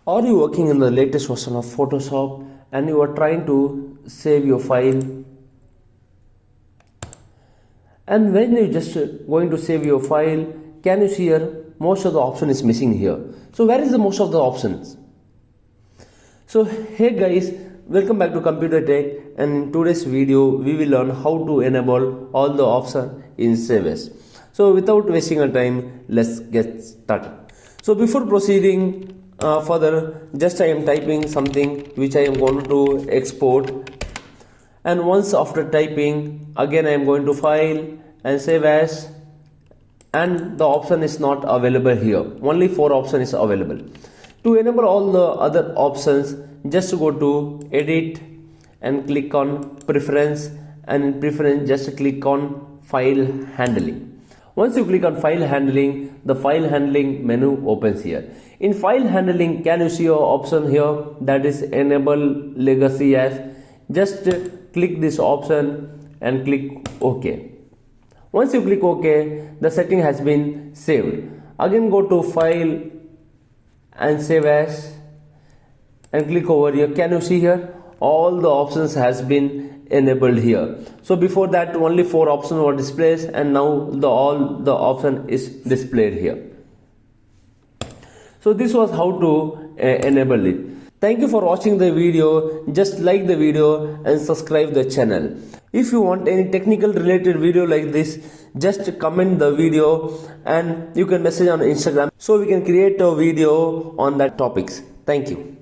Are you working in the latest version of Photoshop and you are trying to save your file, and when you just going to save your file, can you see here most of the option is missing here. So where is the most of the options? So hey guys, welcome back to Computer Tech, and in today's video we will learn how to enable all the options in Save As. So without wasting our time, let's get started. So before proceeding further, just I am typing something which I am going to export, and once after typing, again I am going to File and Save As, and the option is not available here. Only 4 options is available. To enable all the other options, just go to Edit and click on Preference, and in Preference just click on File Handling. Once you click on File Handling, the File Handling menu opens here. In File Handling, can you see your option here that is Enable Legacy As? Just click this option and click OK. Once you click OK, the setting has been saved. Again go to File and Save As and click over here. Can you see here all the options has been enabled here. So before that only 4 options were displayed, and now all the option is displayed here. So this was how to enable it. Thank you for watching the video. Just like the video and subscribe the channel. If you want any technical related video like this, just comment the video and you can message on Instagram so we can create a video on that topics. Thank you.